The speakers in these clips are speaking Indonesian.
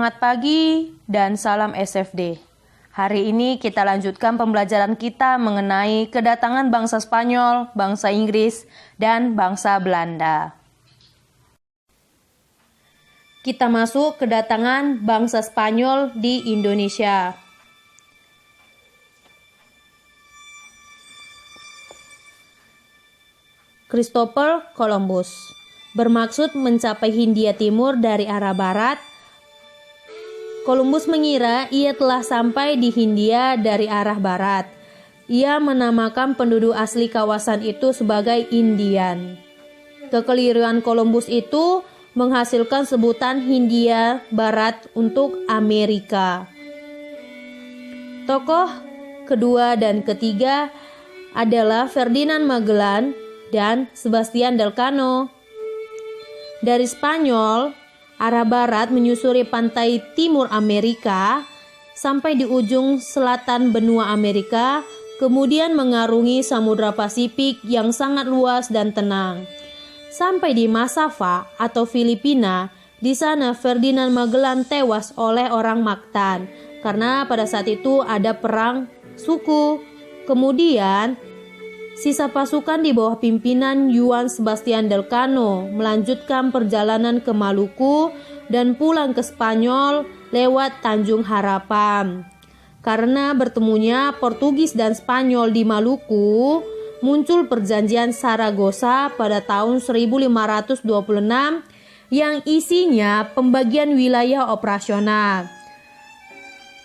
Semangat pagi dan salam SFD. Hari ini kita lanjutkan pembelajaran kita mengenai kedatangan bangsa Spanyol, bangsa Inggris, dan bangsa Belanda. Kita masuk kedatangan bangsa Spanyol di Indonesia. Christopher Columbus bermaksud mencapai Hindia Timur dari arah barat. Columbus mengira ia telah sampai di Hindia dari arah barat. Ia menamakan penduduk asli kawasan itu sebagai Indian. Kekeliruan Columbus itu menghasilkan sebutan Hindia Barat untuk Amerika. Tokoh kedua dan ketiga adalah Ferdinand Magellan dan Sebastian Elcano. Dari Spanyol, arah barat menyusuri pantai timur Amerika sampai di ujung selatan benua Amerika, kemudian mengarungi Samudra Pasifik yang sangat luas dan tenang. Sampai di Masava atau Filipina, di sana Ferdinand Magellan tewas oleh orang Mactan karena pada saat itu ada perang suku. Kemudian sisa pasukan di bawah pimpinan Juan Sebastian Elcano melanjutkan perjalanan ke Maluku dan pulang ke Spanyol lewat Tanjung Harapan. Karena bertemunya Portugis dan Spanyol di Maluku, muncul perjanjian Saragossa pada tahun 1526 yang isinya pembagian wilayah operasional.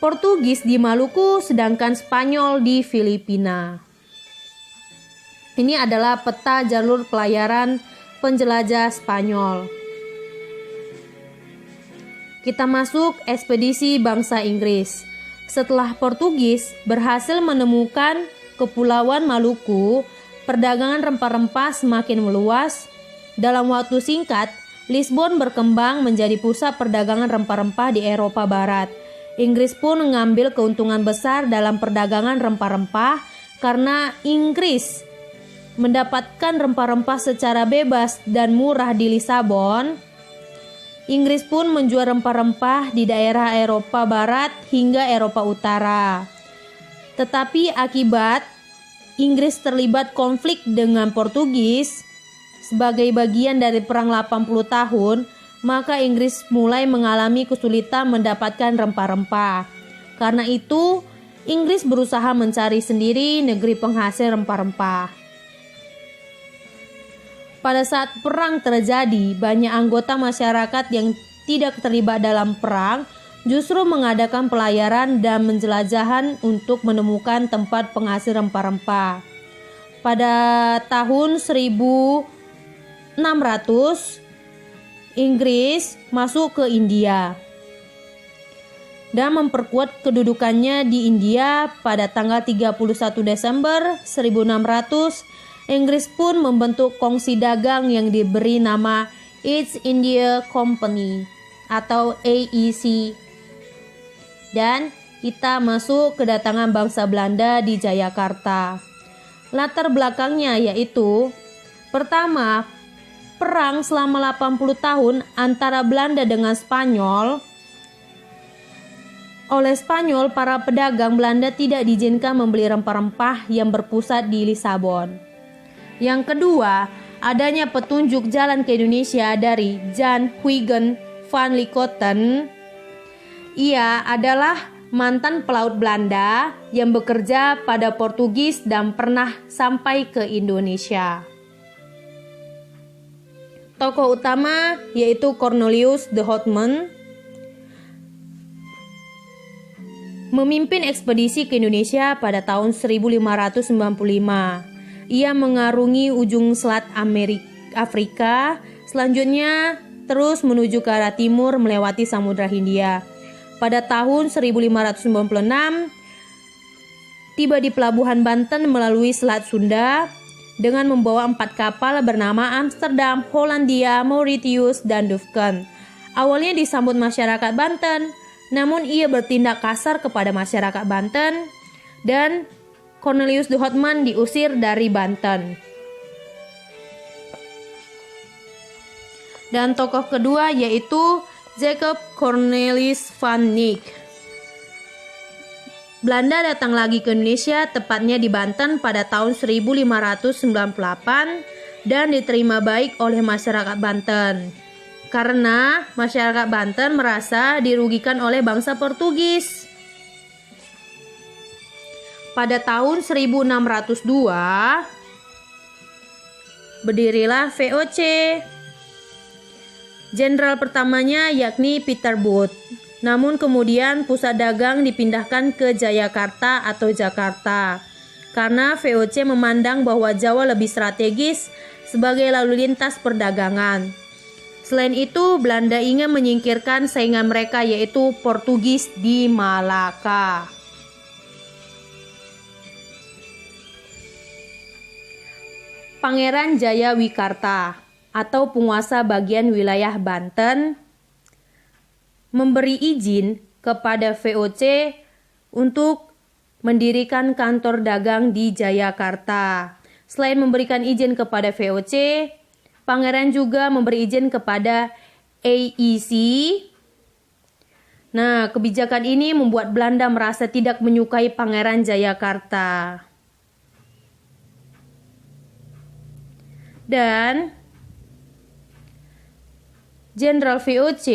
Portugis di Maluku sedangkan Spanyol di Filipina. Ini adalah peta jalur pelayaran penjelajah Spanyol. Kita masuk ekspedisi bangsa Inggris. Setelah Portugis berhasil menemukan Kepulauan Maluku, perdagangan rempah-rempah semakin meluas. Dalam waktu singkat, Lisbon berkembang menjadi pusat perdagangan rempah-rempah di Eropa Barat. Inggris pun mengambil keuntungan besar dalam perdagangan rempah-rempah karena Inggris mendapatkan rempah-rempah secara bebas dan murah di Lisabon. Inggris pun menjual rempah-rempah di daerah Eropa Barat hingga Eropa Utara. Tetapi akibat Inggris terlibat konflik dengan Portugis sebagai bagian dari perang 80 tahun, maka Inggris mulai mengalami kesulitan mendapatkan rempah-rempah. Karena itu, Inggris berusaha mencari sendiri negeri penghasil rempah-rempah. Pada saat perang terjadi, banyak anggota masyarakat yang tidak terlibat dalam perang justru mengadakan pelayaran dan penjelajahan untuk menemukan tempat penghasil rempah-rempah. Pada tahun 1600, Inggris masuk ke India dan memperkuat kedudukannya di India. Pada tanggal 31 Desember 1600, Inggris pun membentuk kongsi dagang yang diberi nama East India Company atau AEC. Dan kita masuk kedatangan bangsa Belanda di Jayakarta. Latar belakangnya yaitu pertama, perang selama 80 tahun antara Belanda dengan Spanyol. Oleh Spanyol, para pedagang Belanda tidak diizinkan membeli rempah-rempah yang berpusat di Lisabon. Yang kedua, adanya petunjuk jalan ke Indonesia dari Jan Huygens van Licoten. Ia adalah mantan pelaut Belanda yang bekerja pada Portugis dan pernah sampai ke Indonesia. Tokoh utama yaitu Cornelius de Houtman memimpin ekspedisi ke Indonesia pada tahun 1595. Ia mengarungi ujung selat Afrika, selanjutnya terus menuju ke arah timur melewati Samudra Hindia. Pada tahun 1596, tiba di pelabuhan Banten melalui Selat Sunda dengan membawa 4 kapal bernama Amsterdam, Hollandia, Mauritius, dan Dufken. Awalnya disambut masyarakat Banten, namun ia bertindak kasar kepada masyarakat Banten dan Cornelius de Houtman diusir dari Banten. Dan tokoh kedua yaitu Jacob Cornelis van Eyck. Belanda datang lagi ke Indonesia, tepatnya di Banten pada tahun 1598 dan diterima baik oleh masyarakat Banten. Karena masyarakat Banten merasa dirugikan oleh bangsa Portugis. Pada tahun 1602, berdirilah VOC. Jenderal pertamanya yakni Peter Booth. Namun kemudian pusat dagang dipindahkan ke Jayakarta atau Jakarta. Karena VOC memandang bahwa Jawa lebih strategis sebagai lalu lintas perdagangan. Selain itu, Belanda ingin menyingkirkan saingan mereka yaitu Portugis di Malaka. Pangeran Jayawikarta atau penguasa bagian wilayah Banten memberi izin kepada VOC untuk mendirikan kantor dagang di Jayakarta. Selain memberikan izin kepada VOC, Pangeran juga memberi izin kepada AEC. Nah, kebijakan ini membuat Belanda merasa tidak menyukai Pangeran Jayakarta. Dan Jenderal VOC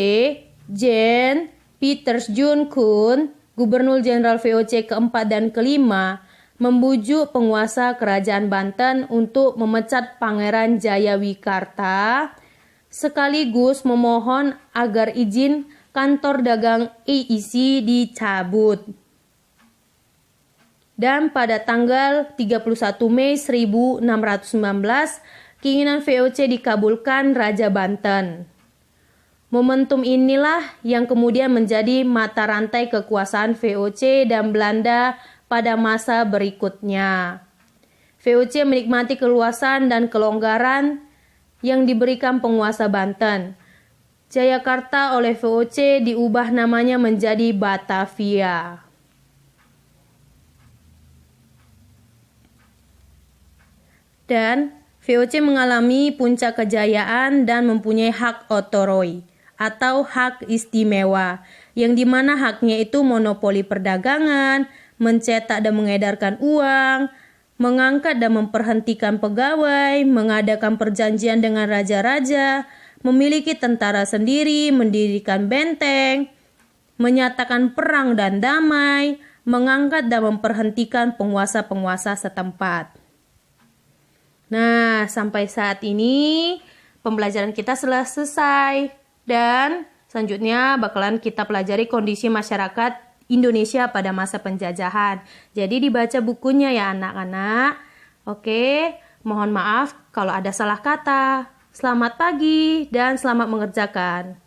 Jan Pieters Joen Koen, Gubernur Jenderal VOC keempat dan kelima, membujuk penguasa kerajaan Banten untuk memecat Pangeran Jayawikarta, sekaligus memohon agar izin kantor dagang AEC dicabut. Dan pada tanggal 31 Mei 1619, keinginan VOC dikabulkan Raja Banten. Momentum inilah yang kemudian menjadi mata rantai kekuasaan VOC dan Belanda pada masa berikutnya. VOC menikmati keluasan dan kelonggaran yang diberikan penguasa Banten. Jayakarta oleh VOC diubah namanya menjadi Batavia. Dan VOC mengalami puncak kejayaan dan mempunyai hak otoroi atau hak istimewa, yang dimana haknya itu monopoli perdagangan, mencetak dan mengedarkan uang, mengangkat dan memperhentikan pegawai, mengadakan perjanjian dengan raja-raja, memiliki tentara sendiri, mendirikan benteng, menyatakan perang dan damai, mengangkat dan memperhentikan penguasa-penguasa setempat. Nah, sampai saat ini pembelajaran kita sudah selesai dan selanjutnya bakalan kita pelajari kondisi masyarakat Indonesia pada masa penjajahan. Jadi dibaca bukunya ya anak-anak. Oke, mohon maaf kalau ada salah kata. Selamat pagi dan selamat mengerjakan.